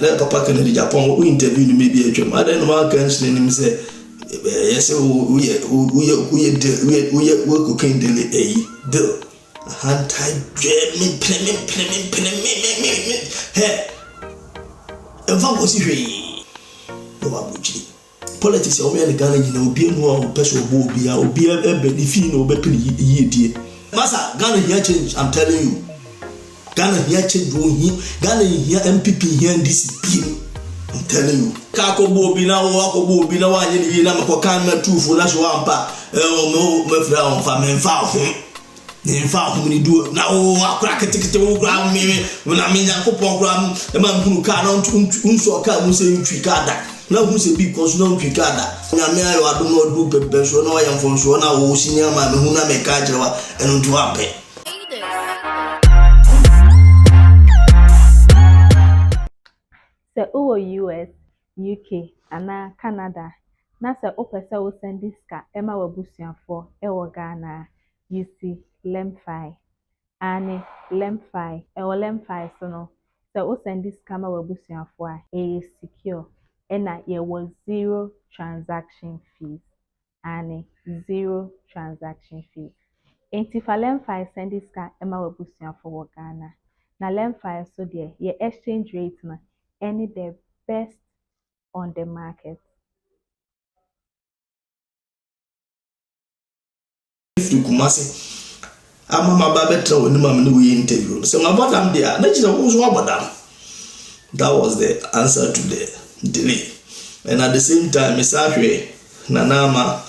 na papa kan di Japan we interview ni maybe a twem adan no man kan sene nim say yes we cooking daily do hand tie me hey eva go si hwe no abuji politics o me na Ghana nyina obi enu o pese obi a benefit no be pin yedie masa Ghana here change, I'm telling you. Ghana here change Ghana here MPP here discipline. I'm telling you. Kako bobi na wanye ni na makokan na tufu na so ampa me fra on fa me fa ho. Ni fa ho ni do na akura ketekete wo gra me na me nyankopon gra e ma hunu ka na unso ka mu se ntwi ka da. Na hu se bi cause no ntwi ka da. Nyame ayo adom no du pepe so na wayam fon so na wo sinya ma me hu na me ka jerewa eno ntu ape. Se uwo US, UK, ana Canada, na se opese wo send ska ema wabusuafo ewo Ghana, you see Lemfi. Ani Lemfi, ewo Lemfi so no, se wo send ska ma wabusuafo a secure, ena ye was 0 transaction fees. Ani 0 transaction fees. Enti fa Lemfi send ska ema wabusuafo wo Ghana. Na Lemfi so there, ye exchange rate na any the best on the market. If you Kumasi, I'm my babetra when we interview. So my bottom there, that was the answer to the delay. And at the same time, Miss Ashway, Nanama,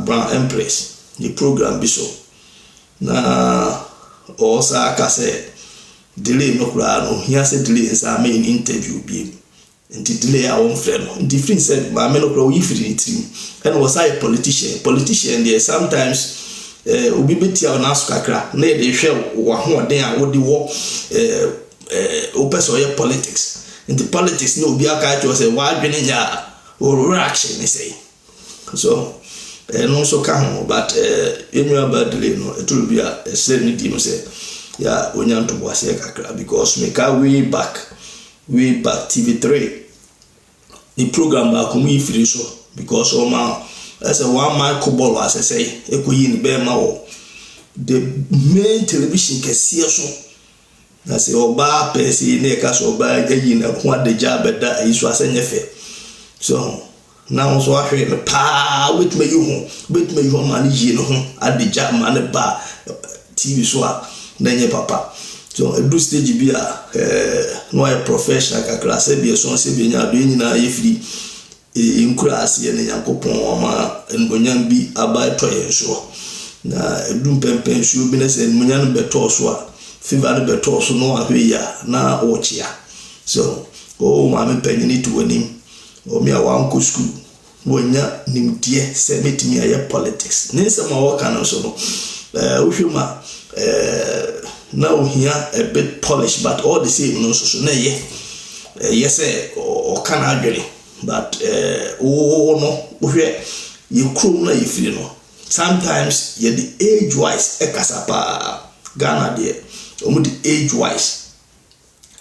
Brown Empress, the program bishop. Na also I said delay no crano. He has a delay as our main interview being. And the delay our own friend. Different said, my men of and was I a politician? Politician there sometimes ubi beti on askakra, nay they share one day what the war open politics. In the politics, no be a catch was a wide venue or reaction, they say. So and also come, but in your bad delay, no, it will be a certain team say. Yeah, onyanto boase kakra because make our way back TV3 the program back we free so because as a one man cobol as I say ekoyi ni be ma wo the main television can see so na say oba pesi na ka so oba ayi na ho adagya beda iso asenyefe so now so ahwe me pa with me you man yi no ho adagya man ba TV so nenye papa so do stage bia no a professional kakra se bia so se bia nya do nyina ye free in class ye ne yakopon ma enbonyam bi aba to ye so na edum pempen so bi na se enbonyam beto so a fever no beto so no ahwe ya na ochia so ma me penyi to anim o mi awan ko school wonya nimdie se metimi aye politics ne se ma wo kana so no uhwema now here a bit polished, but all the same, no, so yes, or can agree, but no, you crew if you know. Sometimes you're the age wise, ekasapa Ghana there, the age wise,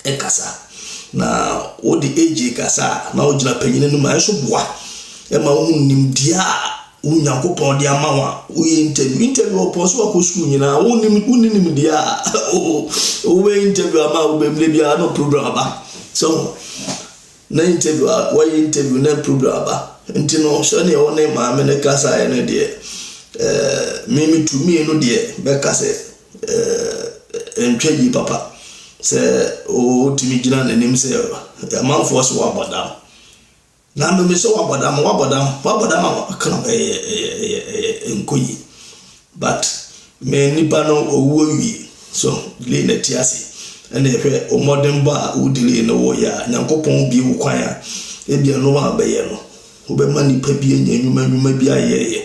ekasa. Now, all the age ekasa, now Jina Penny no man so bois, Emma Nimdia. Unyakopon dia mawa interview oposo ko school nyina unim dia we interview ama ubemle bia no program ba so na interview na program ba ntino so ne one ma me ne kasa ene de mimi to me no de be kasa entweji papa se o timi gina nanim se amanfo so wabodam na me so wabodam kana nkoyi but me nipa no owuwi so le na tiase ene hwe o modern ba udile no wo ya nyankopon bi wo kwan a e bia no abaye no wo be ma nipa bi anya nwuma bi ayeye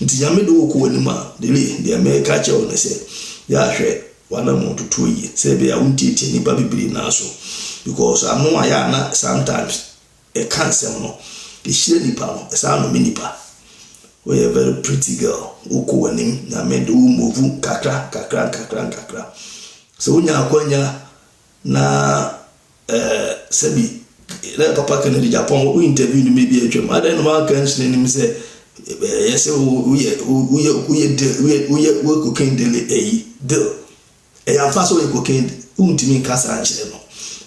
nti yame do ko wani ma dele de America che wo ne se ya hwe wana mo tutu yi se be ya untiti nipa bibiri na so because amo aya na sometimes a cancer no the shire nipa no esa no nipa we a very pretty girl uko wanim na me do move kakra so unya akwanya na Sabi na papa Kennedy Japan who interviewed me be a drum. I don't know can say yes we cocaine daily deal. A fast way cocaine untimi kasa anchire no.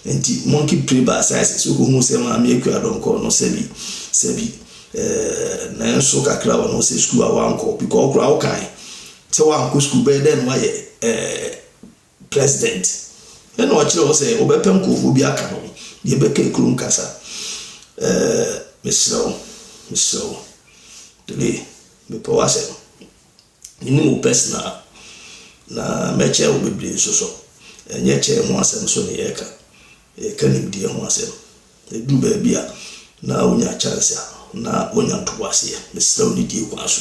Enti monkey pray by size so ko hu se ma me akua don ko no sabi na so kakra wa no se school awan ko because okra okan te wa ko school be den wa ye president e no akire o se obepem ko fu bi aka no ye be ke krum kasa misro dele me po ase ni mo personal na meche o bebre so enye che ho asem so ne yeka e kanim die ho asem e du ba bia na onya chance na onya ntwase misro ni die kwa so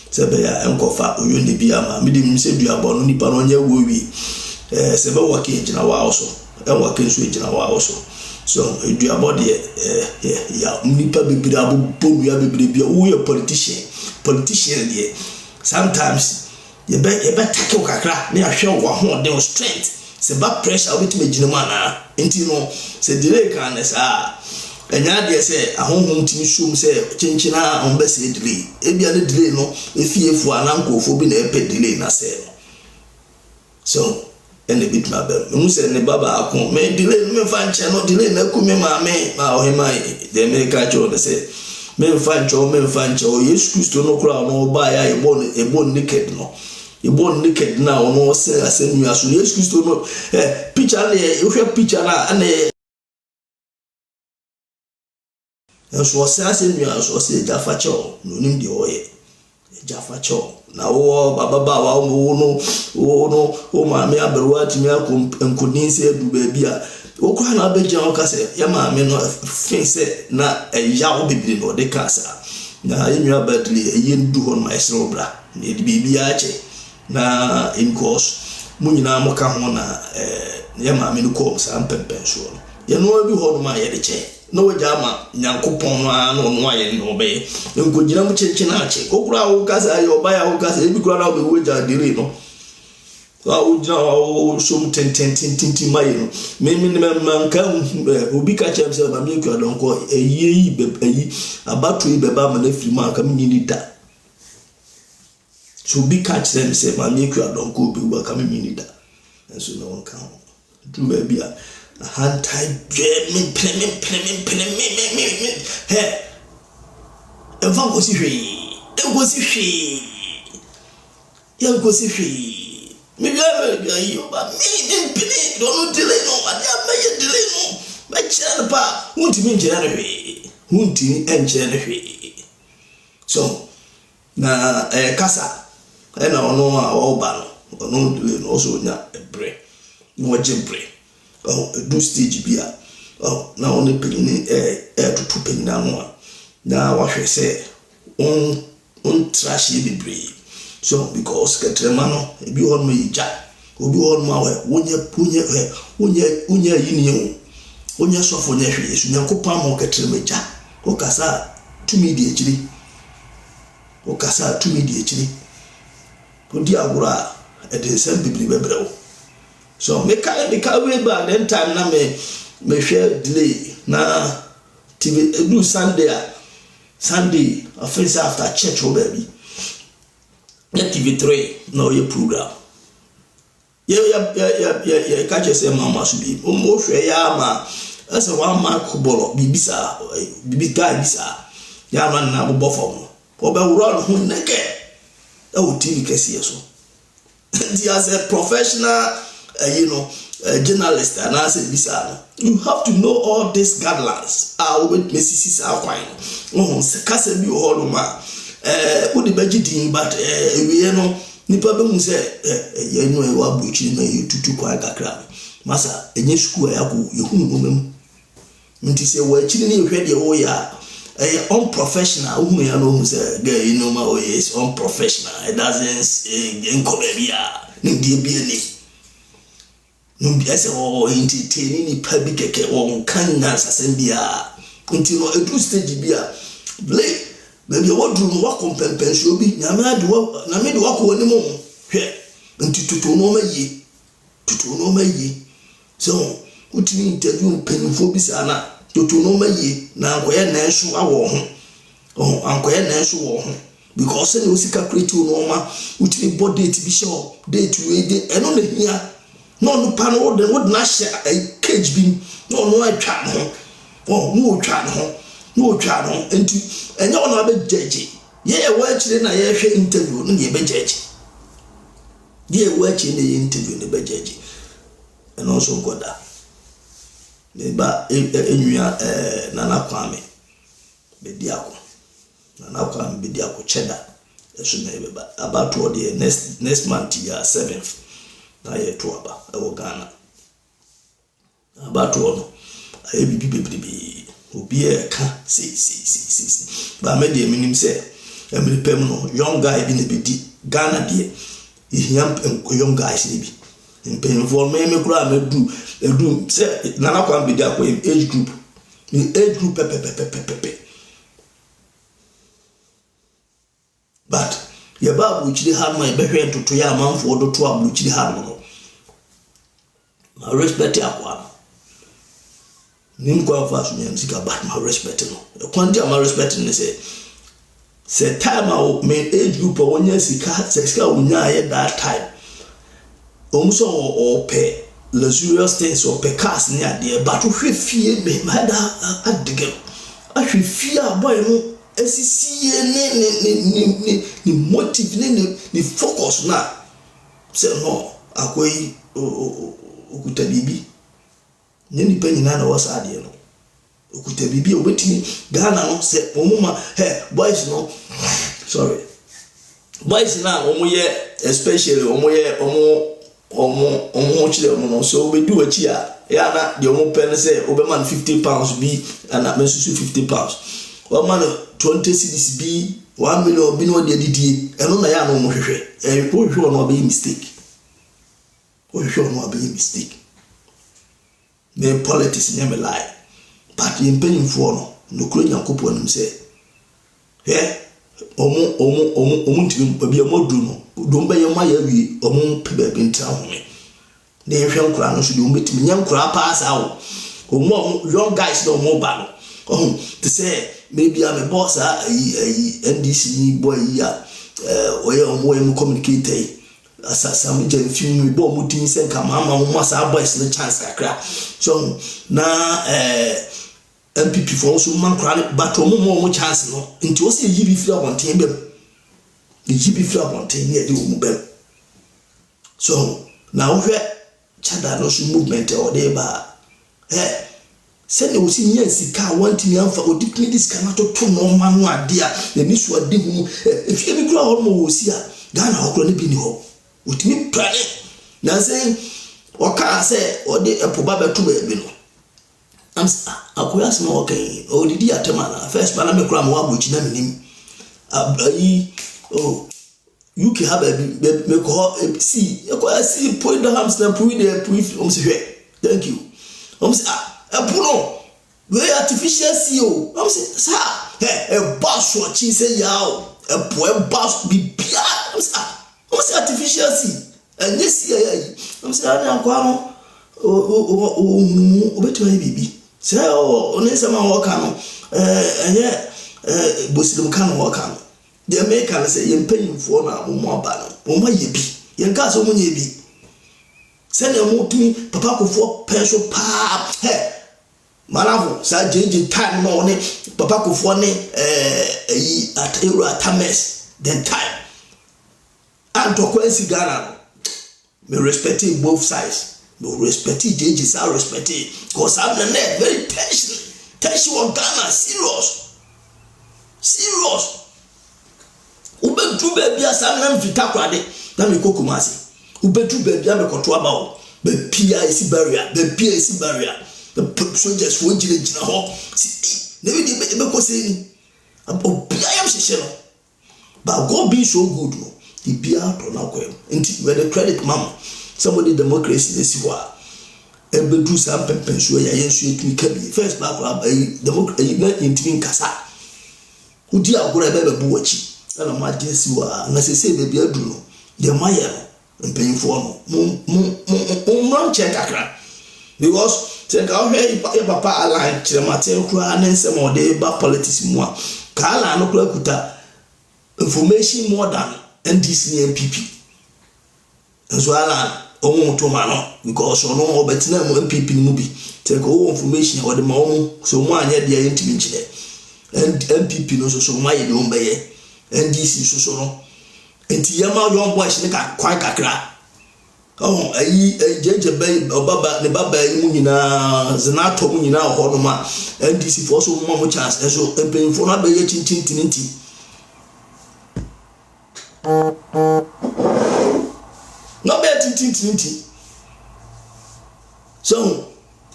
se be ya enkofa oyo ne bia ma me dim se du abo no nipa no nya wo wi se be wa ke gina wa so enwa ke so gina wa so so edu abo de ya nipa bebre abo bonu ya bebre bia wo ye politician de sometimes you better take your kakra na ahwe wo ho de strength se ba pressure obeti megina mana enti no se delay kan sa enya de se ahonhom timi shum se chenchina on be se delay ebia ne delay no efiefu anankofo bi na epe delay na se so ene bit ma be mu se ne baba akon me delay me fa nche no delay na ku me ma me ma ohema de America cho de se me fa nche o Yesu Kristo no kura no ba ya ebon naked no ebon naked na ono se asenu aso Yesu Kristo no picture na e hwe picture na ane so se asenu aso se jafa cho no nim de oye jafa cho na wo baba wa wo no o ma me aberwa timi akom enkudin se du ba bia o kwa na beja o ka se ya ma me no fin se na ya wo bibiri no de kasa na yenwa badly yendu hon ma esro bra ne de bibia che na in course munyina moka ho na ya ma me no ko sa ampempen so no ye no bi hon ma ye de che no wajama nyankopon no no aye no be nkogina mu chenche na che kokura wo kasa ayo ba ya wo kasa ebi kura na wo be waja dire no wa ujina wo shom ten mai no me manka obi ka chem se ba mi kwa don ko eyi be eyi abatu be ba ma na firi ma ka mi ni da so bi ka chem se ba mi kwa don ko be ba ka mi ni da so no kan du ba bia hand type me he eva go si hwe me ga yo ba me pene don't delay no ade am delay no ba chira pa huntimi nchira no hwe so na kasa na ono a wo ba no ono delay no so nya ebre no jebre do stage bia na on penini to penini no na wa hwe se on trash ye bebre so because ketrema no ebi hon me ja obi hon ma wonya yini wonya sofo nya hwe yesu nyakopa ma ketrema ja o kasa tumi di echiri odi agura e de sem bibli bebre so me ka we ba then time na me share delay na TV do Sunday offense after church o baby ya TV3 no your program ya catch say mama so bi o mo hwe ya ma asa wa ma kubolo bibisa ya man na bo fom o be wuro ho neke e o TV kesi so as a professional journalist and as a visa, you have to know all these guidelines. With Mrs. Alquine, Casa be all ma. Would the budgeting, but we know Nipa say, you know, what butching you to quite a crowd. Massa, a new school, you whom Minty say, well, chilling ready, oh, yeah. Unprofessional, whom I know who's a girl, you know, my way is unprofessional. It doesn't in no be as entertaining ni public keke on kan na sasembia until no edu stage bia play baby what do no compensation bi na me do ko woni mo hwe nti tutu no ma yi so utini interview mpanimfo bi sana to no maye na ankoye na enso awo ho ankoye na enso wo ho because na osika create no ma utini body date bi show date we dey eno na hia no pa no would na share a cage bi no atwa ho no atwa ho enti enye ono abe judge ye wa chire na ye hwe interview no ye be judge ye wa chire na ye interview no be judge eno so goda neba enua nana kwame bediako nana kwame bediako cheda eso na ebeba about what the next month ya 7th na ye to aba ewo Ghana about what aye bibi obi e ka si ba me de minim se emri pem no young guy bi na bedi Ghana de ihia young guys ni bi mpemfo me kura edu se nana kwa mbidi akwa age group pepe but ye babu chiri ha no e behwe ntoto ya amanfo do to abu chiri ha no ma respect akwa nim kwa fa so nyam sika but ma respect no kwandi ma respect ne se time a me age group a wonya sika wonya ye that time omso o pe luxurious things or pe cars ni ade but hwe fie me mada adige ahwe fie aboy no esisie ni motive ni focus na se no akoyi okuta bibi ni penyina na wasa ade no okuta bibi obetimi Ghana no se omuma boys no sorry boys na omoye especially omoye omo chile no so we do achi a ya na de omo pen say obeman 50 pounds bi and mensusu 50 pounds o man 20 cedis bi 1 million bi no de didie eno na ya no mo hwehwe o hwehwe no be mistake me politics nyame lie but yempanyimfo no kuro nyankopo anim say omo ntimi babi amodu no domba yema ya wi omo pebe bi ntra home na ehwe nkura no so de omo betimi nyankura pass awo omo young guys no mo ba no to say maybe I'm a boss NDC boy ya oye omo em communicator asasa mo je film bo mo tin se nka mama mo masa boys no chance kakra so na MPP for so man kra but mo chance no nti o se yibi fira bonten bem yibi fira bonten ne de o bem so na wo hwe chada no so movement o de ba se ne o si nya sika want me amfa o dipni dis kana to no manu ade a ni so ade hu if you be kra ho mo wo si a Ghana ho kra ne bi ni ho otimi plane na say o ka say o de epoba betu ba bi no am akoya sma okay o didi atema na first bana me kra mo abochi na minim ayi UK have me ko see akoya see point the hamster point the point say thank you say epuno we artificial CEO say sir boss what chi say yawo boss bibia say artificial sea and this year say na akwa no o betu ayi bibi say onesa ma wo ka no enye bosidum ka no wo ka no de make am say yempanyimfo na mo aba no mo ye bi yenka so mo nye bi say na mo tumi papa kofo penso pa Malavo sa jeje time no ne papa kofo ne at euro atames then time and to kwensi Ghana me respect both sides no respect jeje sa respect cause I'm the net very tension on Ghana serious ube du baby asa na mfita kwade na me kokumasi ube du baby am koto aba o be pia isi barrier the soldiers who jina ho na we dey be ko say ni obia yam hye no but God be so good no the bia to na kwem nti we the credit mama somebody democracy dey si wa ebe do some pension ya yensu etumi ka bi first back up democracy na intimi nkasa udi agora ebe bu wachi na ma dey si wa na se be bia du no de maye no mpanyimfo no mo check akra because Say ka hwe papa align chiremate kura na nsem ode ba politics mu a ka ala no kura kuta information more than NDC and MPP. So ala omo to ma no because ono obetina mo MPP ni mu bi take all information or the ma omo so mo anya dia yentimi nchire and MPP no so ma ye de ombeye NDC so no enti yama young boys ne ka kwan kakra oh ayi jeje bay obaba ne baba yi mu nyina zinato mu nyina ho no ma NDC for so mo chance so empen for na be ye chintintinti no be tintintinti so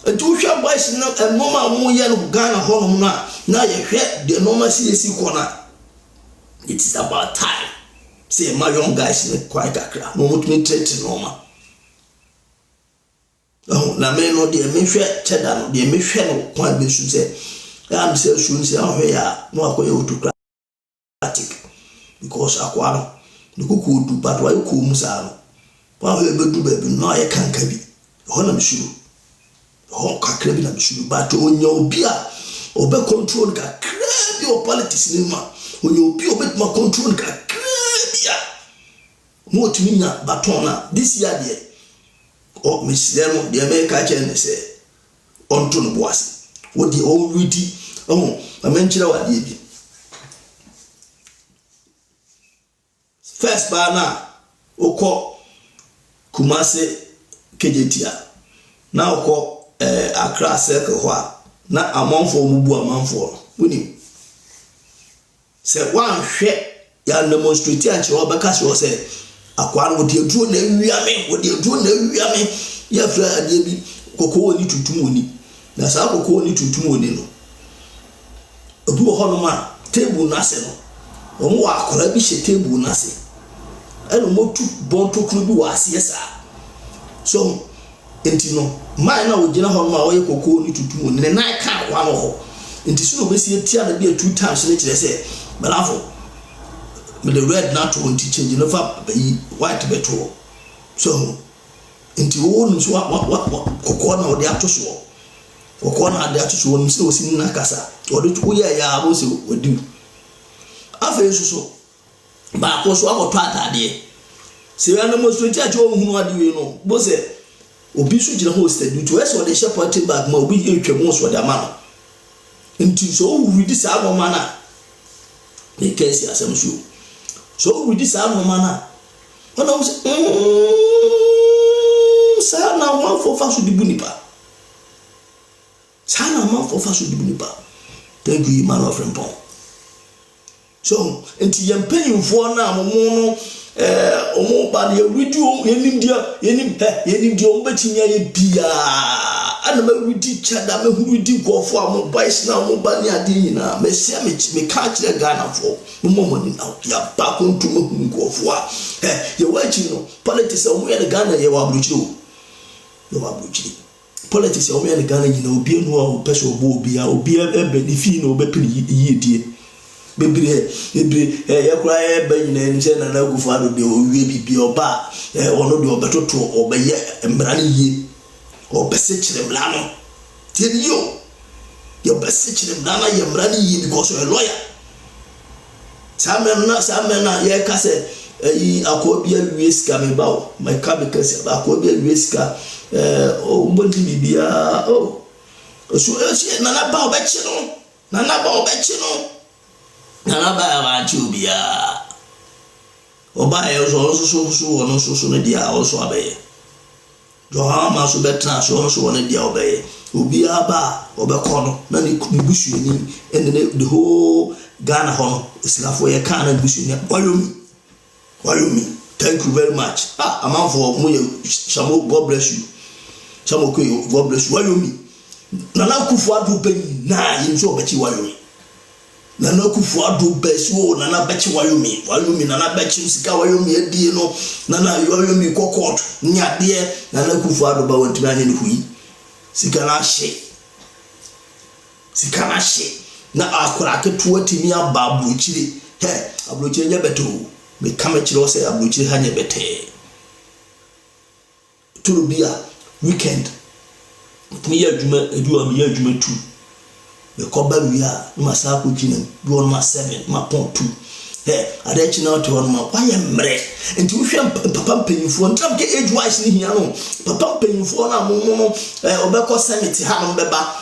do hwa boys no mama mu ye no Ghana ho no na ye hwe de no ma si corner. It is about time. Say my young guys quite kakra no mutumi treat normal. Oh na me no de me hwe cheddar no de me hwe no kwan be su say am say su say ahwe ya no akoye autocratic because akwaro no kuku du but why ku musa no wa we be du be no ye kanka bi ho na msuru ho kakra bi na msuru but onya obi a obe control kakra bi o politics ni ma onya obi obe ma control kakra bi a mo tumi nya baton na this year there o misemo de America chen say onto no boase wo de already amenchira wa de bi first bana oko Kumase kejetia na oko Accra circle ho na amanfo mubu amanfo woni se wan hwe ya demonstrate anche obeka se o se akwa no de duro na wiame wo de duro na wiame ya fra ade bi kokko woni tutum woni na sa kokko woni tutum woni no obi ho no ma table na se no omo wa akora bi she table na se eno motu bonto kru bi wa ase sa so enti no mai na ogina ho no ma wo ye kokko woni tutum woni ne na ka akwa no ho enti so no be se tia na bi 2 times ne kire se balafo me the red not to change no fa white beto so into won so what kokko na odi atoso kokko na adi atoso won se osin na kasa odi to ya abo se odi afa so ba ko so akoto atade se ya na mo so ti ajo hunu adi we no bo se obi so jira host do to so de shepherd bag ma obi etwa so de ama no into so we this album na me kesi asem so we this album na ona wo sa na wan for fa so di bunipa sa na man for fa so di bunipa thank you man of friend Paul so enti yempanyimfo na amomo no omo ba de radio yenim dia omo betinya ye bia ana ma rudi chada me rudi gofo amo boys na omo ba ni ade nyina me se me ka kire Ghana fo mo money na ya ba ko ntumo hu gofo a ye wachi no politics omo ye Ghana ye wa bruchiri politics omo ye Ghana nyina obi enu a opese obi ebe ni fi na obepini yidie bebre yakura ebe nyina ni se na gufo ado de owie bibi oba ono de obetoto obeye mbrani yie obese chire mlano tell you your best chire mlana ye mbrani yie because you're a lawyer samena ye kase yi akobia wiesika me bawo my kabikasi akobia wiesika ombonti bibia so nana ba obechi no nana ba wa chubia oba e so wono so ne dia o so abaye jo ha ma so betra so wono dia obaye obi aba obekono na ne busuani and the whole Ghana hono islafo ye kana busuani wayomi thank you very much amount for mo shamo God bless you shamo ko God bless you wayomi nana kufu adu be na yin so obechi wayomi nana kufu adu be so nana bechi wayomi nana bechi sika wayomi edie no nana wayomi kokot nya de nana kufu adu ba wantimi anya ni hui sika na she na akora ketuwa timi aba abrochire abrochire nya beto me kama chire ose abrochire hanya bete turubia weekend me ya adwuma tu me koba wia ma sa ko gina bi on ma 7 ma pon 2 adachi na to on ma kwa ye mre nti wo hwe papa mpanyimfo ntam ke age wise ni hia no papa mpanyimfo na mo obekọ summit ha no beba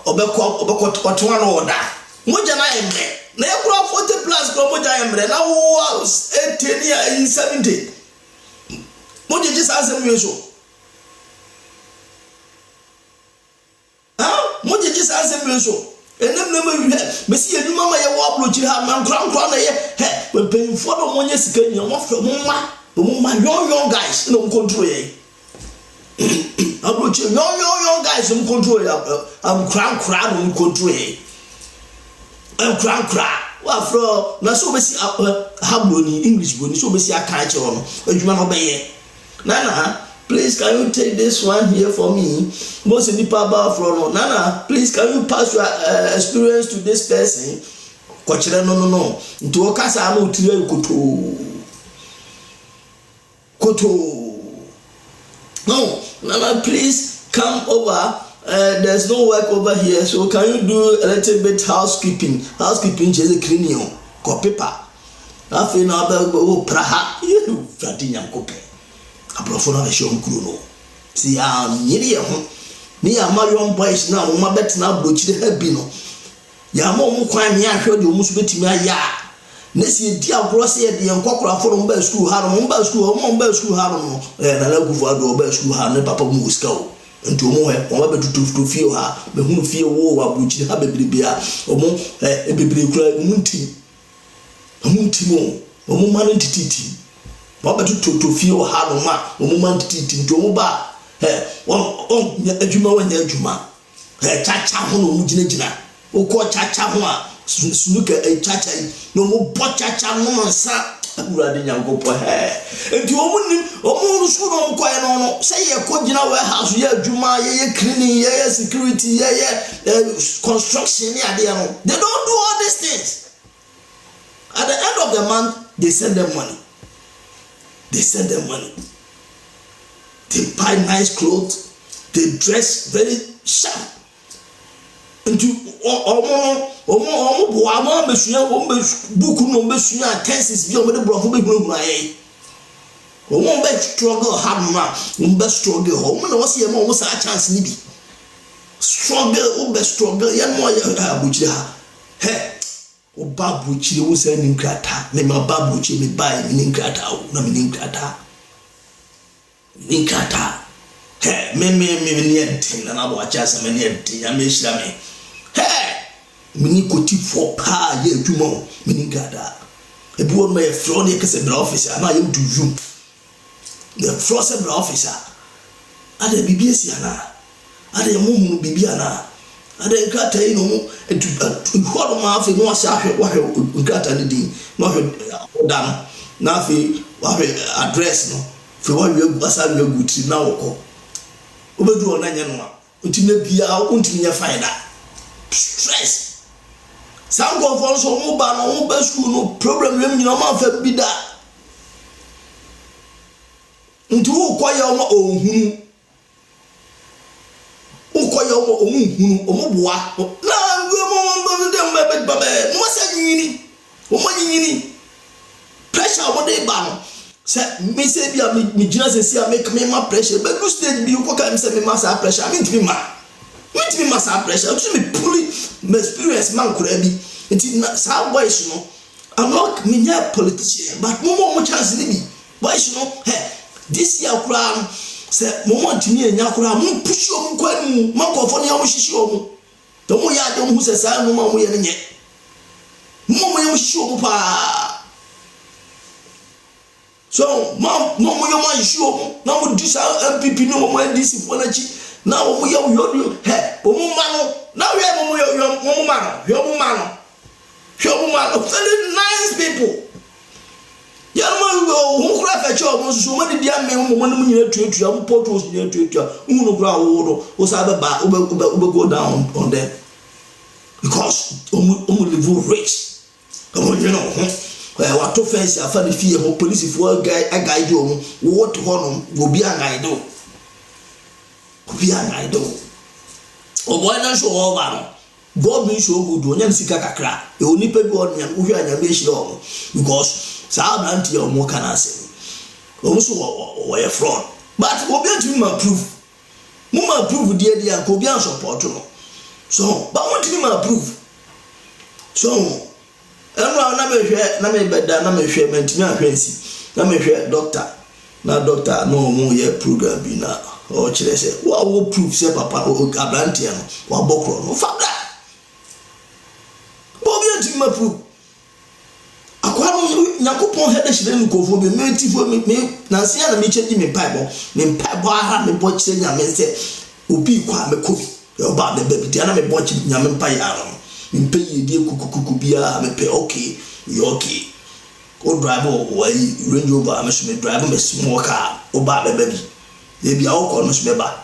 obekọ to na oda moja na emre na ekura 40 plus ko moja emre na wo 80 ya 70 moja ji sa asem yeso moja ji sa asem yeso enem na ma mesi eduma ma ye wo approach ha man kran na ye when for the money sika nya mo fra mo ma young guys no control ye approach young guys no control ya am kran no control ye am kran wa fra na so besi ha boni English boni so besi aka che ho no adwuma no be ye nana please can you take this one here for me most of the people from nana please can you pass your experience to this person kwachira no nti okasa ama otire koto no nana please come over there's no work over here so can you do a little bit housekeeping just cleaning ko paper afi na ba praha you fradinya kope abrofo na show nkuru no si ya nyiri ye ho ni ya marion boys na mo mabet na abrochire ha bi no ya mo mu kwan me ahwe de omusu betimi aya na si edi agro se ye de nkokora foro mo ba school ha no mo ba school ha no na la gufu ado ba school ha ne papa mu uska o nti omo he mo ba betutu fie ha be hunu fie wo abrochire ha bebribia omo bebre kura munti mo omo ma no tititi mo ba tutu fie ha no ma omo ma tititi nti omo ba on adwuma wanya adwuma chacha ho no mu gina oko chacha ho a sunuka chacha no mo bo chacha no nsa urade nyangopo enti omo school no ko no say ye ko gina warehouse ye adwuma ye cleaning ye security ye construction ya de no they don't do all these things. At the end of the month they send them money. They buy nice clothes, they dress very sharp. Into omo boama besuya book no besuya tenses bi o me brofo be hunu aye. Omo be struggle hard ma, be struggle ho. Omo na wo se ma wo sa chance ni bi. Struggle yan mo ya abuchire ha. O babuchire wo se ni nkrata. Me ma babuchire me buy ni nkrata o na me ni nkrata. Ninkata me ni enti na bo acha se me ni enti ya me hira me me ni koti for pa ye adwuma me ni nkata ebi won me fro ne kese bra officer na ye do room the frozen bra officer ada bibi esi ana ada muhunu bibi ana ada nkata yi no etu hodo ma afi no asa ahwe wa nkata ne din no ahwe dan na afi wa address no fe wa asa we guti na woko obedu ona nya no nti na bia unti nya find stress sango for so mo ba no mo ba school no problem yem nyina ma fa bi da nti wo kwaya o ohunu omo boa na we mo ba de mo ba mo sa nyini pressure wo dey ba no se me say bia me gina se sia make me ma pressure but go stage bi ko ka me say me ma sa pressure me ntimi ma sa pressure to me pulling my experience man kura bi nti sa boys no I'm not me nya politician but mo chance ni bi boys no this year kura se mo ntimi nya kura mo push o mo kwanu man ko fo ne ya mo hihie o mo to mo ya de mo hu se sa no ma mo ye ne nye mo ya mo hihie o mo pa. So, mom, no more my show, no this MPP, no more this for na chi. Now we are you, hey, Omumano, now we have your man, very nice people. Young man go, who craft a job was so many dear men, one minute to portals near to it, Uno Grow, was other bar, go down on them. Because only rich. You know, what offense I found the fear of police for a guide you, what honor will be an idol. boy na so all ba God means so good onye nsika kakra e oni pe bi on nyam uhwe anyam ehire o because sa brand ye o mo kana ase o so wo ye fraud but obi atumi ma prove mo ma prove dia ko obi an support no so ba mo timi ma prove so enu na me hwe na me beda na me hwe mentimi ahwe nsi na me hwe doctor na doctor no mo ye program bi na o kire se wo prove se papa o abrantia no wa bokro no fa da obi atimi ma prove akwa no nyakopon hede hire nkofo bi metifo me na se ya na me change me pipe aha me bo kire nyame se obi kwa me kobi e oba be baby dia na me bo kire nyame mpa ya no mpe yedie kukukuku bia me pe okay you okay o drive o Range Rover me so me drive me small car oba be baby e bia o ko no so me ba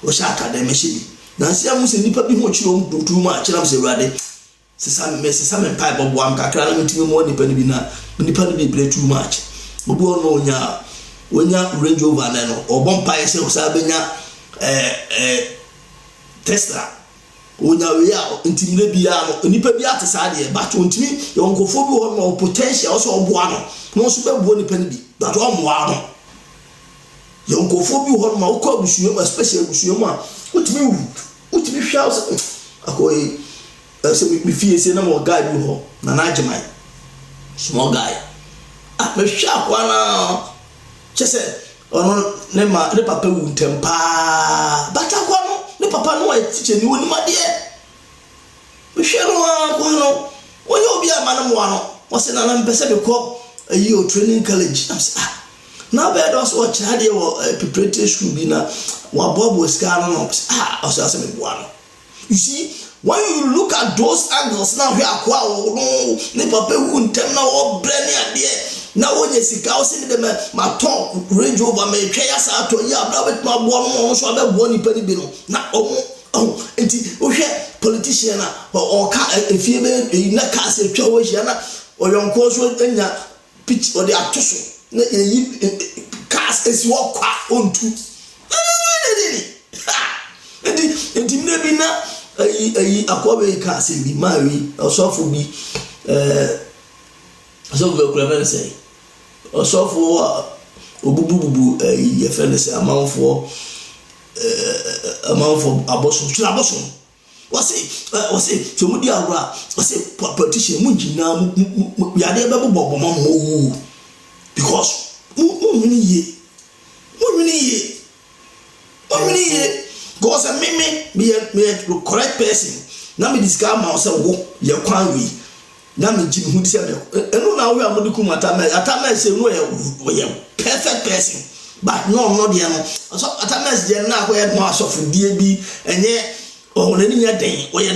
o sha akademi me shebi na se amu se nipa bi ho kire o mputu ma kire am se ruade sesa me pipe bobo am kakra na mitimi mo nipa ni bi na nipa ni be too much obi ono onya Range Rover na no obompa ye se o sa benya Tesla onya we ya ntimi bia no nipa bi atesa de but ontimi ye onkofo bi ho no potential so oboa no so be bo nipa ni bi but o moa no ye onkofo bi ho no ko abusuo especially abusuo mu a utimi hwa akoy so me fie say na mo guy bi ho na najeman small guy me hwa kwa na chese ono ne papa wu ntempa but akwa no ne papa no wa teacher ni woni made me hwe no kwa no onye obi ama na mo ano o se na mpese be ko ayi training college am say na be do so cha de wo preparatory school bi na wa bobo ska no o se ase me bo ano you see when you look at those angles now we akwa no ne papa wu ntem na wo brani ade na wonye sika o se ne dem ma talk Range Rover me twa ya sa to ya bra bet ma bo no so be bo ni pani bi no na enti o hwe politician na o ka efie be na ka se twa wo hia na o yonko so anya pitch o de atoso na yi cars esi wo kwa ontu enti me bi na ayi akwabe ka se bi mawi osofo bi osofo be kura say osofo obubububu ye fele say amanfo aboso tira aboso wase tomudi awra wase politician mu njina mu yade be bobo mamu because mu wini ye because me correct person na me discover ma say wo ye kwan wi na me jim hu say me eno na we amodiku atama say no ye perfect person but no there no so atama say na ko ye no asofudie bi enye o na ni nya den o ye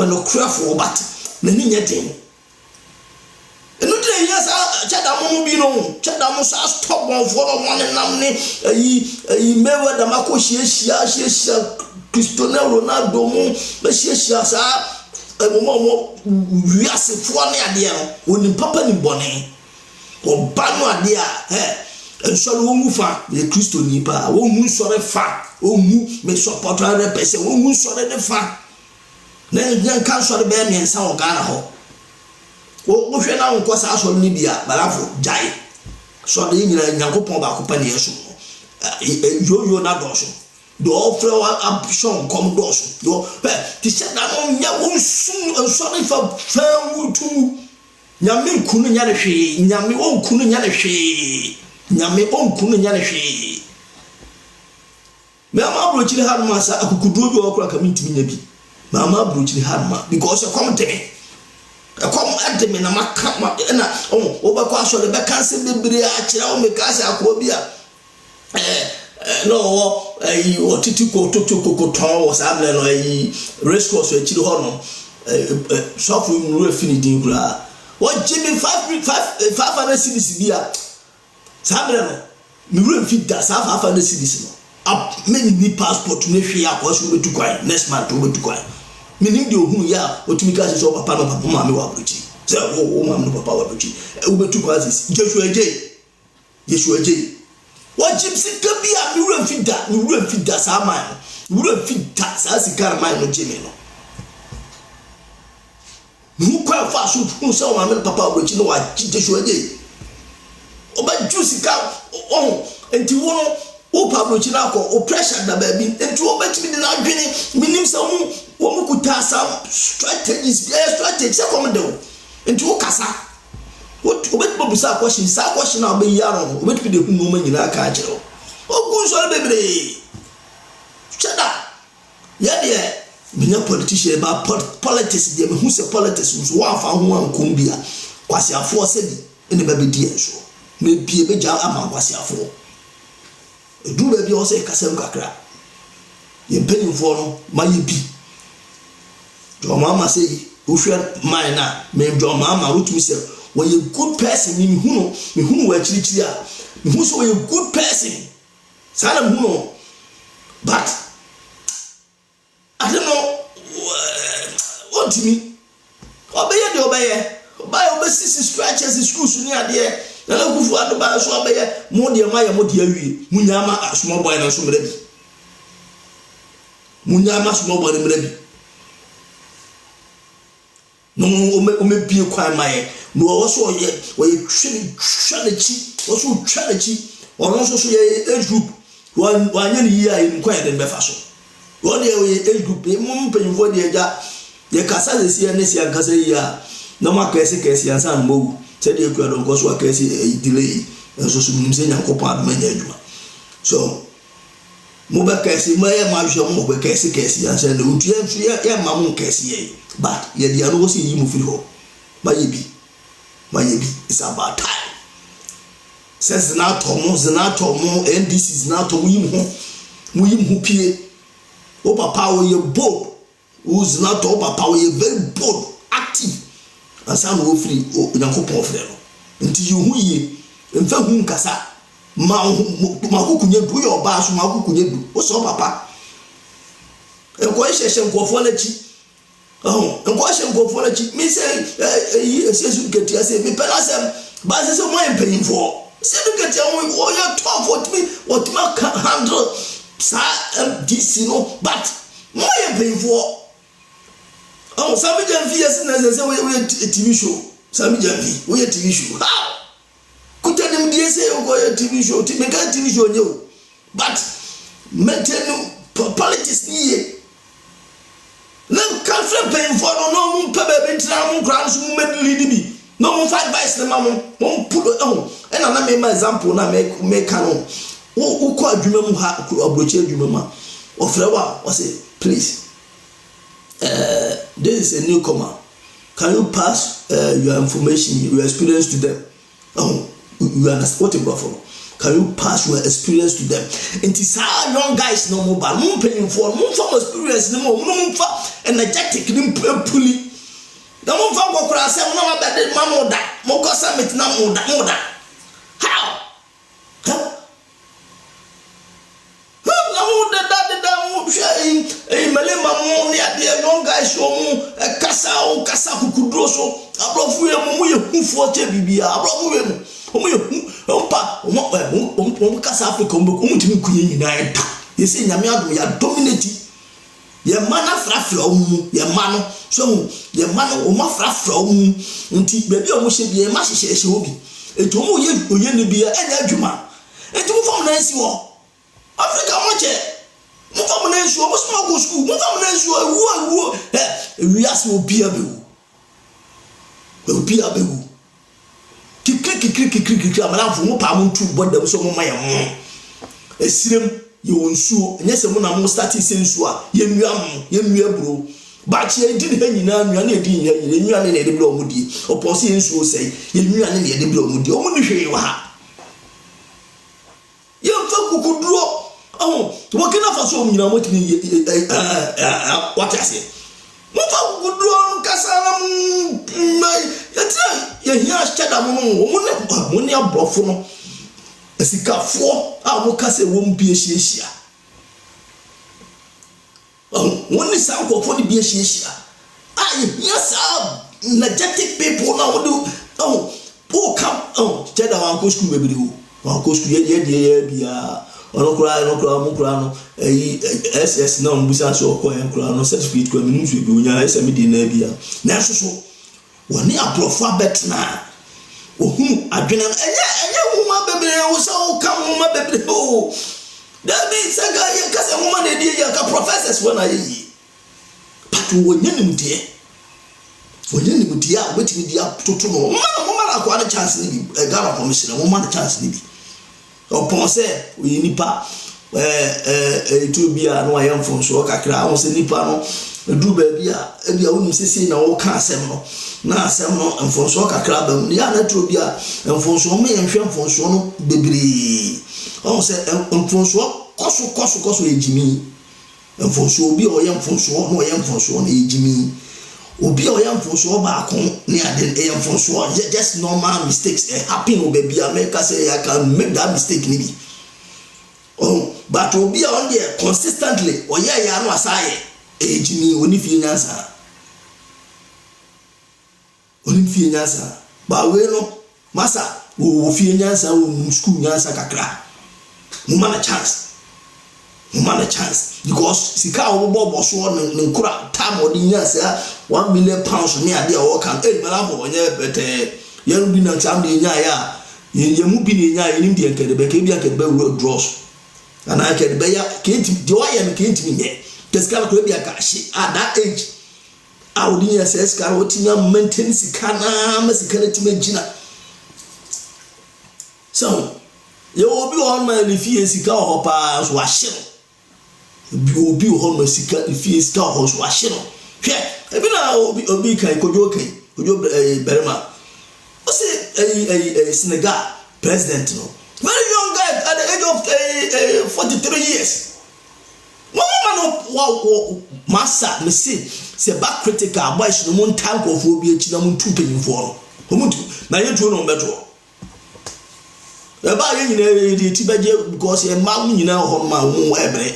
no crafo but na ni nya den eno dey yes chada mo bi no chada mo sa stop one for one nam ni ayi mewe da mako hia Cristiano Ronaldo mo be hia sa mo wiase fo ne ade no oni papa ni bone o ba no ade a ensure wo mu fa be Cristo ni pa wo mu sore fa wo mu me support 100% wo mu sore de fa na nyan kan sore be me nsa o gara ho wo hwe na nko sa so ni bia balafo jai so de nyina nyankopon ba ko pa ne yeso yo na do so do ofre wa option kom do so do ti se na no nya wo sun so ne fa wutu nyame nkunu nya ne hwe nyame wo nkunu nya ne hwe nyame o nkunu nya ne hwe me ama brochiri hadma sa akukudu bi okura kamintimi nya bi me ama brochiri hadma because come to me come at me na maka na o ba kwa so le be kanse bebre a kira o me kase akwa bi a no ayi o titi ko to ton was able no ayi race course e kiri ho no so fu mu refini din kura what Jimmy 500 cedis bi a sabre no me refit da 500 cedis no up me ni passport me hwe akwa so betu kwan next month o betu kwan me ni de ohun ya otumi ka se so papa no papa ma me wa brochi se o ma no papa wa brochi o betu kwan sis Yeshua eje what gypsy ka bi a me refit da sa man wura fita saa sika man no gye me no mu kwa fa so hu se o ma me papa obrochi no wa gye so agye oba ju sika enti wo no o pabrochi na akọ o pressure da ba bi enti obetimi de na adwene minim se wo mu kuta some strategies se come down enti wo kasa obetimi busa question sa question na obe yaro obetimi de hu no ma nyina aka agye o gu so bebre chada ya de minya politician ba politics de me hu se politics so wa fa ho ankom bia kwase afo se bi ene ba be di enso me bie be ja ama kwase afo edu ba bi o se kasem kakra ye mpanyimfo no ma ye bi jo mama say o hwe man na me jo mama rutumi se we a good person me hunu wa chirichiri a me hu so we a good person sana me hunu but I don't know what to me obeye de obeye sisi stretches schools ni ade na na kufu adoba so obeye mo de ma ya mo de awie munyama small boy na so mra bi munyama small boy na mra bi no o me bi kwan mai no wo so ye twene chi wo so twene chi ono so ye age group wanye ni yi ayi kwan de be fa so wo de ye age group mo mpanyimfo de ja ye kasa de sia ne sia kasa yi a na ma kesi ansa mbogu se de ku adon ko so kesi delay so so nim se nyakopa admanya adwuma so mo ba kesi ma ye ma hwe mo ba kesi ansa de utu ye ma mo kesi ye but ye dia no so yi mo firi ho ma ye bi it's about time since na tomo NDC is na tomo yi mo pie o papa wo ye bold who's not to papa we very bold active asa no free o nyankopon frɛ no nti yi hu yi mfa hu nkasa ma kukunye du yo ba so ma kukunye du o so papa enko hyehyɛ nkofo na chi enko hyehyɛ nkofo na chi me say yi esu ketia say me pela sem ba say mo empanyimfo say do ketia o ya top what me handle sa DC no but mo empanyimfo Sami Jamfi yes na say we TV show. Sami Jamfi, we TV show. How? Kuta dem die say o go TV show. Me kan TV show nyo. But maintain politics ni. Na kan flip pay for no mo pe be ntra mo kran so mo lead bi. No mo fight vice na mo pull e na me example na me kan o. Wo ko adwuma mu ha abrochi adwuma ma. Ofrewa o say please this is a newcomer. Can you pass your information, your experience to them? You understand what you for? Can you pass your experience to them? And it's how young guys no more bad. Moon paying for moon from experience no more. Moon for energetic, pulley. The moon for what I say, no better than mamma that. Moko summit no more that. How? Malema mo ni ade young guys mo kasa kukudro so abrofu ye mo ye hufo che bibia abrofu ye mo ye hu pa mo kasa Africa mo timi kunye nyina eta ye se nyame adom ya dominate ye mana frafra mu ye mano so ye mano o ma frafra mu nti bebi o mo hye bi ye ma hye obi eto mo ye oye ne bia enya adwuma enti mo fam na nsi wo Africa mo che mo fam na nsi wo mo sma go school mo fam na nsi wo wi as obi abewu kikri amana fo mo pa mo tu bodam so mo maye mo esirem ye wonsuo enye se mo na mo start sensu a ye nwua bro ba che edi ne nyina nwua na edi nyina ne edi bro mo di oposi ensuo sei ye nwua ne edi bro mo di o mo ni hwe wa ha ye fa kukuduro wo kina fa so mo nyina mo tini what I say mo fa kukuduro kasala ye hia chada mo ne abrofo no esikafo a mo kase wo mbie hia woni sa nkofo de bie hia ye hia sa energetic people na wo do come chada wan ko school bebiri wo wan ko school ye bia ono kura no SS na mbusa so ko en kura no certificate ko mi nsu bi onya ese mi di na bia na so woni aprofa betna ohun adwena enye huma bebre wo so ka huma bebre o that means saga ye kase huma na die ya ka professors wona yi but wonye nimdie a wetimi dia toto no mama na kwa na chance ni bi Ghana commissioner mama na chance ni bi o pense we nipa to bia no ayam fonso kakra o se nipa no du ba bia wonu sese na wo ka asem no na asem no fonso kakra ba mu ya na to bia fonso me yenhwe fonso no bebre o se fonso koso ejimi fonso obi o yam fonso no yam fonso no ejimi obi o yam fonso ba ko ni ade yam fonso just normal mistakes happen o baby America say I can make that mistake ni bi but obi on there consistently o ya no asaye ejimi oni fi nyansa ba we no masa wo fi nyansa wo school nyansa kakra mo man a chance because sika wo bobo so nkura time odi nyansa 1 million pounds ni ade o kan mara bo onye bete yenu bi na cham de nya ya ye mu bi ni nya ye nim de nkede be ke bi akede be draws ana akede be ya kenti de wa ya me kenti nye keska ko bi aka shi at that age odi nyansa ska wo tinya maintain sika na masika na timagina so ye obi on ma ni fie sika o pa so ahye obi o hono sika fie sika o so ahye no hwe ebi na obi kan kojo berma o say Senegal president no very young guy at the age of 43 years man no massa me say back critical boy no mon tank of obi echi na mon tumpanyimfo no omuntu na yetuo no beto eba ye nyina ye ti baje because e ma nyina ho ma wo ebre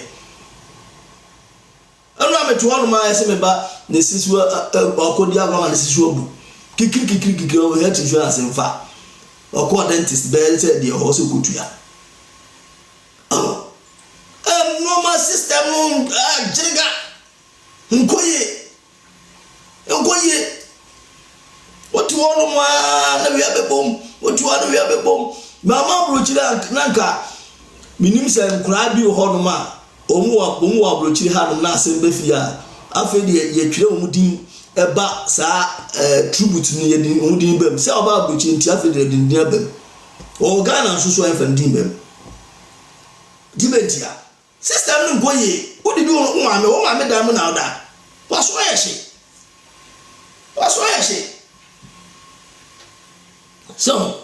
anu ameto no ma ese me ba ne sisu akodi agwa na sisu obu kikiri o health insurance mfa okọ dentist be say dey ho so kutua normal system no jinga nkoye otu ono ma na wi abebom mama brochira nanka minim se nkura bi ho no ma omu wa brochiri ha no na asem be fia afi de ye twire omu din eba sa tribute ni ye din omu din bem se oba brochiri nti afi de din bem o Ghana so enfan din bem dimentia system no boye odi bi o ma me dan mu na oda waso ye so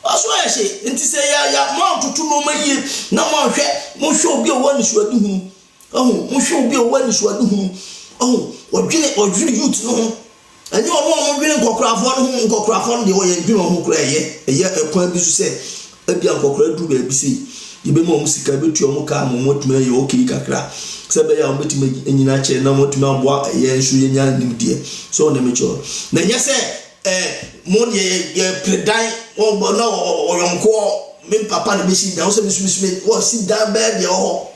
aso ya she nti se ya ma tutu no maye na ma hwe mo hwe obi o wani suade hu mo hwe obi o wani suade hu odwene youth no anyi o mo dwene kokrafo no de wo ye dwene o kra ye ekwan bi su se ebia kokra du ba bi se yibe mo musika betu o mo ka mo motuma ye okay kakra se be ya o betima enyina che na motuma aboa ye nsu ye nya nimdie so na mecho na nya se mo ye predan o no o yonko me papa na be si down se me o si down bed ye ho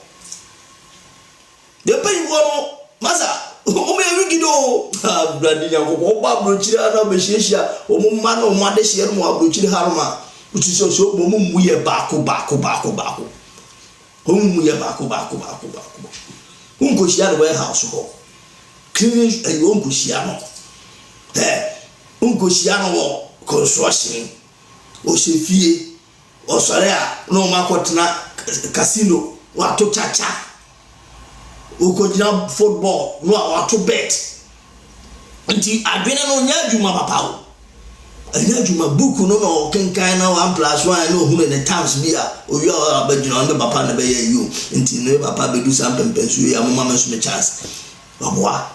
de pay wo masa o me wigido brandi nya ko o ba bro chira na be hia o mo ma na o ma de hia no abro chira haruma uti so mo mu ye baako o mu ye baako unko hia no warehouse ho clean unko hia no unko hia no construction o chefie o sore a no makotena casino wa to chacha o ko jina football no wa to bet nti adwene no nya djuma papa o anya djuma book no no kenkan na 1+1 no hu ne times bia o yo abadjuna on papa na be you nti no papa be do something pensu ya mama me so me chance oboa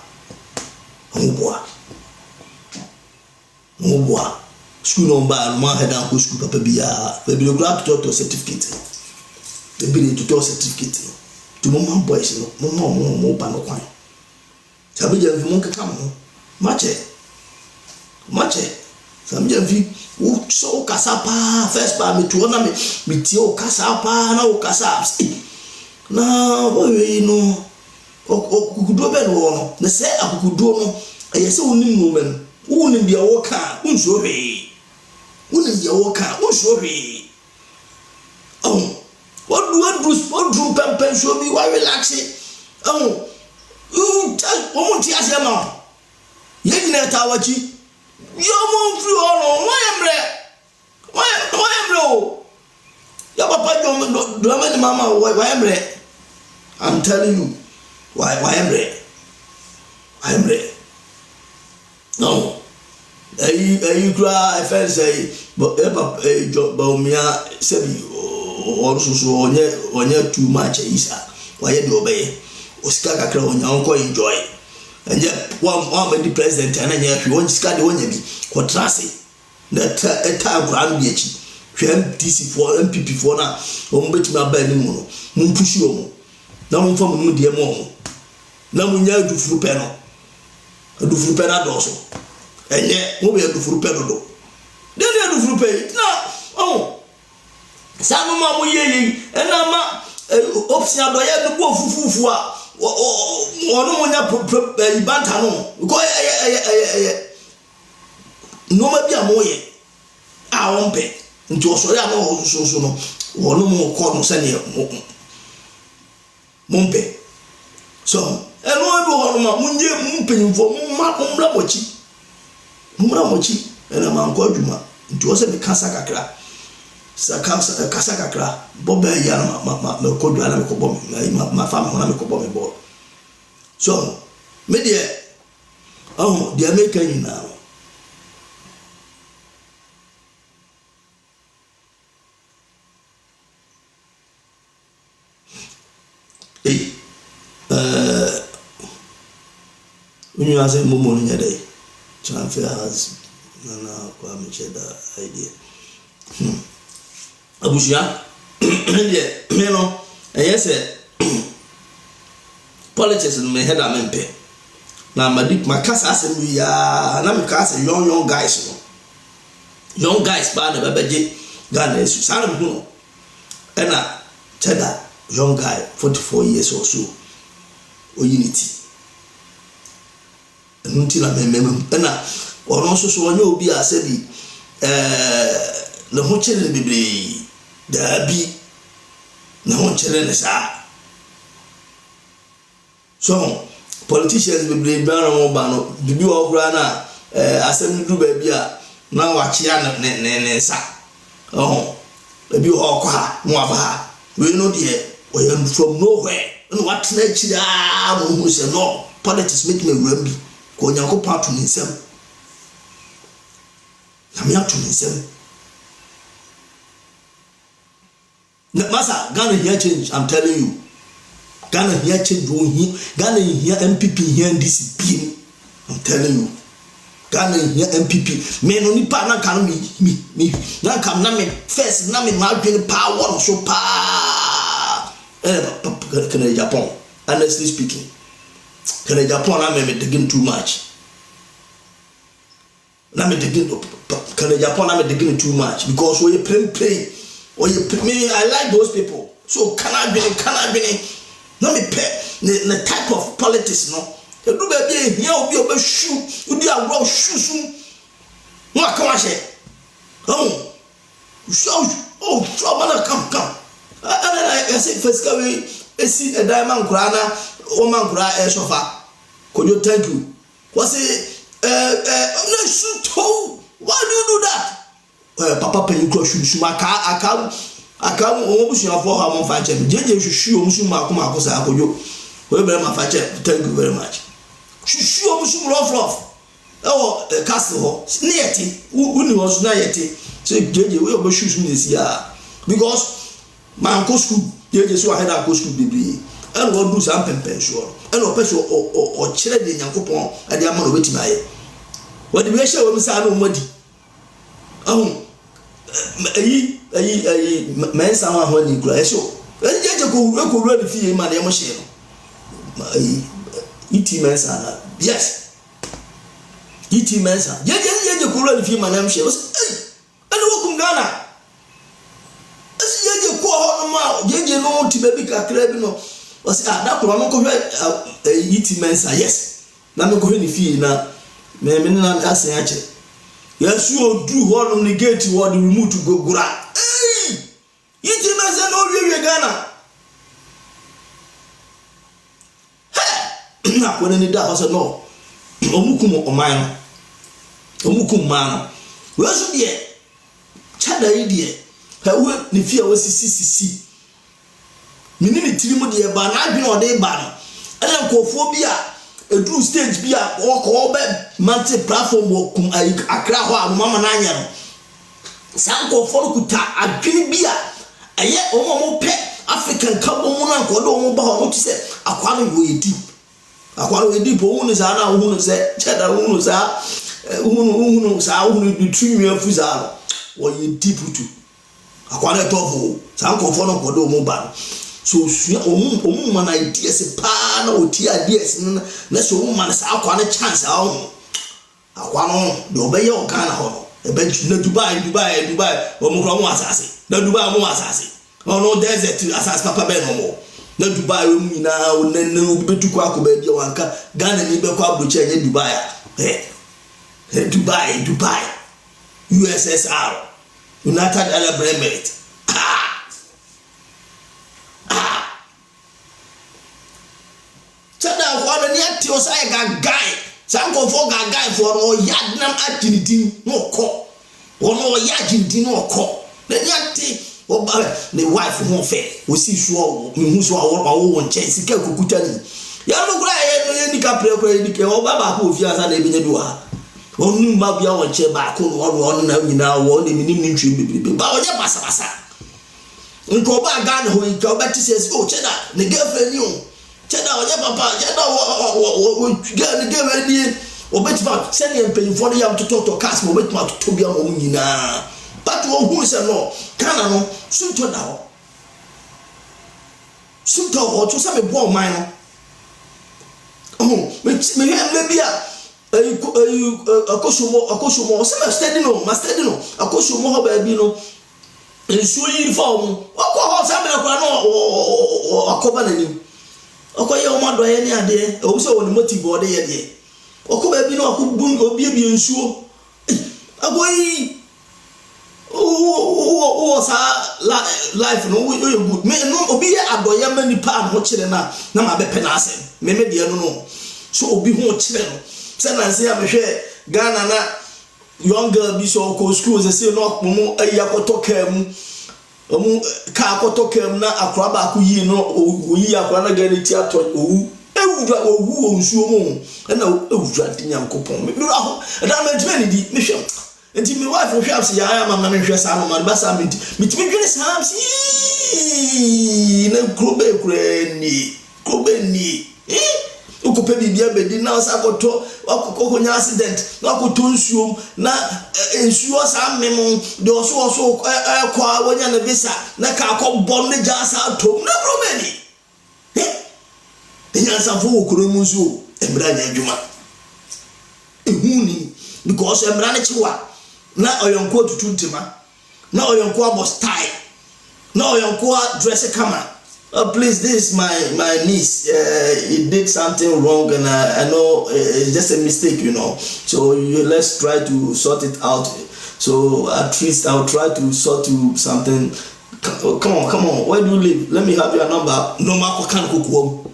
school number ma head and school papa bia be go grab to certificate be to certificate to mama boys no mo ba no kwan sabe je vi mo keka mo mache Some Jenfi, who so Casapa, first by me to honor me, Tio Casapa, no Casap. Now, you know, could do better one. The say I could do no, a yes, only woman, who in the walker, unsorry. Who is the walker, unsorry. Oh, what do Pampen show me why relaxing? Oh, you tell one tears your mouth. Yet, Tawachi. You're more free on why am low? Your papa don't mama, why am red? I'm telling you, why am red? I am red. No, you cry, I felt say, but a job, Baumia, Sebi, also so on yet too much, Isa, why you obey? Oscar Crown, your uncle enjoy. And yet, one the president, and then you won't scar the one you be, or trust that a time grand beach, DC for MPP for now, on bet my belly mono, moon push you, no from moon dear mono, no one yell to fruit panel, a do fruit panel also, and yet, we have to fruit panel. Then you have to fruit pay. No, oh, some of my yelling, and I'm option out the wolf fufua. One bantano no maybe a moye. I won't pay into Australia. No, so no, or no more corner senior Mumpe. So, and one mumping for Mumramochi, and a man called Juma into us a Casacacra. Casacacra, Bobby Yana, my Kodana, my family, when I'm a Kobomi board. So, media, oh, the American now. Hey, when you ask a moment in a day, Chanfair has Nana Kwamicheda idea. Abusia, you know, and yes, politics in my head, I'm in pain. Now, my cast asked me, and I'm cast young guys, young guys, bad, baby, Ghana, Salam Bruno, and I tell that young guy, 44 years or so, or unity. And until I remember, and I, or also so I know be a said, the whole children be. There be no children as are. So, politicians will be brown or bano, the do of Grana, assembly do baby, now a chiana, nensa. Oh, baby or qua, Mwaba, we know dear, we are from nowhere. And what nature, who say no, politics make me remember, going to go part to himself. I'm not to himself. Massa, Ghana here change, I'm telling you. Ghana here change, Ghana here MPP here and this beam. I'm telling you. Ghana here MPP. Men only partner can me. Now come na me first, na me margin power so pa. Can I Japan? Honestly speaking. Can I Japan I me taking too much. Na me taking can I Japan I me taking too much because we play. Or you me, I like those people. So can I be? Let me pay the type of politics, no. You do baby here will be a shoe. You do a raw shoe. What can I say? Oh, come. And then I say first go I see a diamond grana, woman cry a sofa. Could you thank you? Was it no shoot? Why do you do that? Papa penny crush you I come almost your for how much JJ shoe Musuma Cosa Koyo. Whoever my father, thank you very much. Shoe Musum rough. Oh, castle, nearty, who was niety. So JJ will be shoes in this year because my uncle school, JJ so I had a school baby. And what do some pension and or petrol or children in Yankopon at the amount of waiting my what do we show when we say no money? Oh, men someone when you cry so. And yet you go ready for you, Madame Michelle. It mensa, yes. It mensa, ye kura ni fi manam hye was ene wokum Ghana asi ye ko ho no ma ye no ti baby kakra bi no was da ko no ko hwe yiti mensa yes na me ko hwe ni fi na me na asen ache yesu odu ho no ni gate wo the remote gogura yiti mensa no wie Ghana na ko ni da ho so no omukum oman omukum man wesu de chada yi de hawe ni fia wasisi mini ni tirimu de ba na adwene ode ba no ele nkofo bi a edu stage bi a wo be multi platform wo kum akra ho a mama na anya no san nkofo kuta adwene bi a eye omo pe African kabo mu na nkodo omo ba ho to se akwa no wo edi akwa no edi po unu za na unu se chada unu za unu sa unu du twimi afuza no wo edi putu akwa na tofo san nkofo no kodo omo ba so omu man ideas pa na oti ideas na so omu man sa akwa na chance akwa no de obeye o Ghana ho no ebe na Dubai omu kro mu asase na Dubai mu asase no desert asase papa be no mo na Dubai omu nyina onenne obetuko akoba bia wanka Ghana ni be kwa abroche nye Dubai Dubai USSR United Arab Emirates Chada kwa ni ati osai guy sanko for guy for no yad nam atinidin no ko ono yadintin no ko na ni ati oba the wife ho fe we see sure me hu so awo won che sika kukuta ni ya no kura ye ni ka pre ni ke oba ba ko fi asa na ebenye bi wa onu ma bia won che ba ko no ono na nyina wo ni minim ni ntwe bibiri ba oje basa nko ba Ghana ho nka oba ti says oh cheda ne girlfriend you cheda oje papa cheda wo ga ne game ni obetima send him pay for yam to talk to cast mo obetima to tobia mo nyina but wo hu se no Ghana no sunto da ho sunto ho to se me bo man no oh me bia akosomo se ma study no akosomo ho ba bi no ensuo yi form akọ sa me kwa no akoba nani okoye o mado ye ni ade o so woni motive ode ye de okoba bi no akobun obi ensuo agoyi o sa life no we good me no obi ye adoye mani pa no kire na ma be pe na asem me de no so obi ho kire no se na se ya behwe Ghana na young girl bi so ko school say no mo ayakoto kam omu ka akoto kam na akra ba ku yi no oyi akra na gani ti ato owu owu onsuo mo na ewura di Nyankopon me aho da ma ntime ni di me hwem enti me wife hwe am se ya mama me hwe sa no ma ba sa me timi dwene sa am si na krobe ni ukope bibia bedi na osakoto okokonya accident na akoto nsuom na nsuo sa memo de oso kwa wonya na visa na ka akobom ne jasa atom na problemi enya sanfo okoro mu nsuo embra nya adwuma ehuni because embra ne chiwa na oyonko tutuntima na oyonko abostai na oyonko dress kama please, this is my niece. He did something wrong, and I know it's just a mistake, you know. So let's try to sort it out. So at least I'll try to sort you something. Come on. Where do you live? Let me have your number. No matter can kukuom.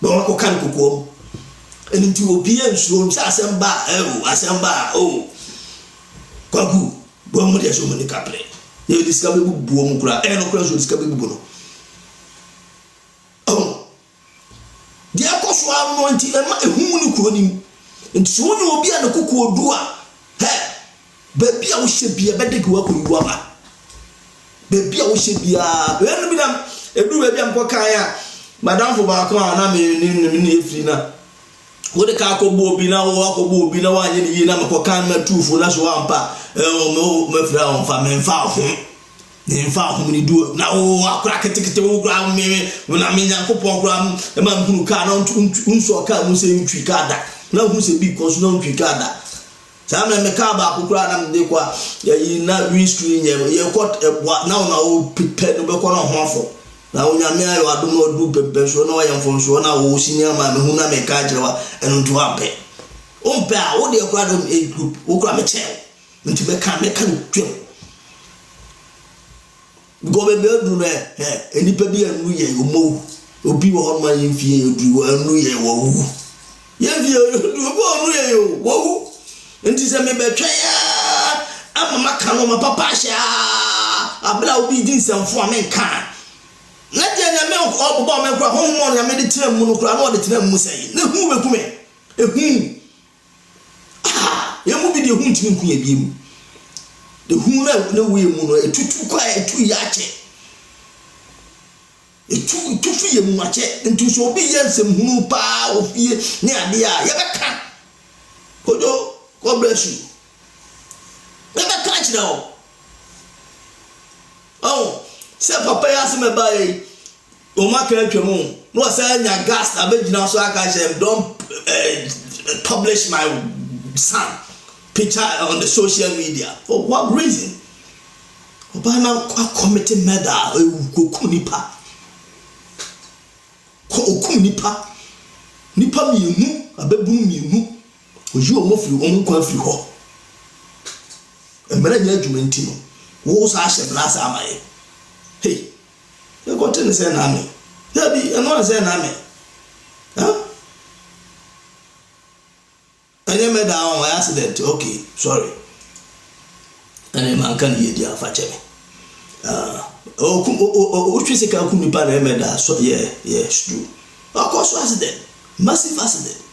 No matter can kukuom. And into opinion, so assemba. Oh, kwaku. Bomu dia so many couple. You discover buom kura no kura so discover bubo no dia koso am no nti ema ehum ni kuro nim nti so ni obi a na kokuo du a ba bia wo hye bia bedege wa koyu ama ba bia wo hye bia enu bi na edu ba bia mpokan a madam fo ba ko na me ni efri na wo de ka akobo obi na wo akobo obi na wa nye ni yi na mpokan na tufo na so ampa me fra on fa me fa ho ni du na o akura ketekete wo gra me na me Nyankopon gra e ma mpunu ka na unso ka mu se ntwi ka da na hu se bi ko so na ntwi ka da Some me car ba kukura na mde kwa ye na windscreen ye got now o prepare no be ko na ho afo na onyame ayo adom no du pepe so na wa yamfo so na wo senior ma me hu na me ka jewa enu nto ampe ompe a wo de kura do a group wo kura me che nti me ka twem go be du no enipa bi anu ye omo obi wo ho ma yemfie edu anu ye wo wu yemfie odu bo anu ye wo wu nti se me betwe ya amama ka no ma papa sha abla obi din semfo amenka na je nya me obobo me kura ho mo nya me de tira mu no kura no de tira mu sei na hu be kume ehu yemu bi de hu ntimi nku ya bi mu de hu na we mu no etutu kwa etu ya che etu fi ye mu ache nti so obi ye nsem hu pa ofie ne ade a ye beka kojo God bless you. Never catch now. Oh, say papa ya se me buy o ma ka twemu. No say nya gas abegina so aka say don't publish my son picture on the social media. For what reason? Oba na commit murder oku nipa. Ko oku nipa. Nipa mienu abebu mienu. Oji o mo firi o mo kwa firi ho emere nya adwuma ntino wo sa ahye blasa amaye hey e ko tene se na me ya bi e no se na me ha anya me da on accident okay sorry anya man kan ye dia fa cheme o twese ka ku nipa na me da so yeah true of course accident massive accident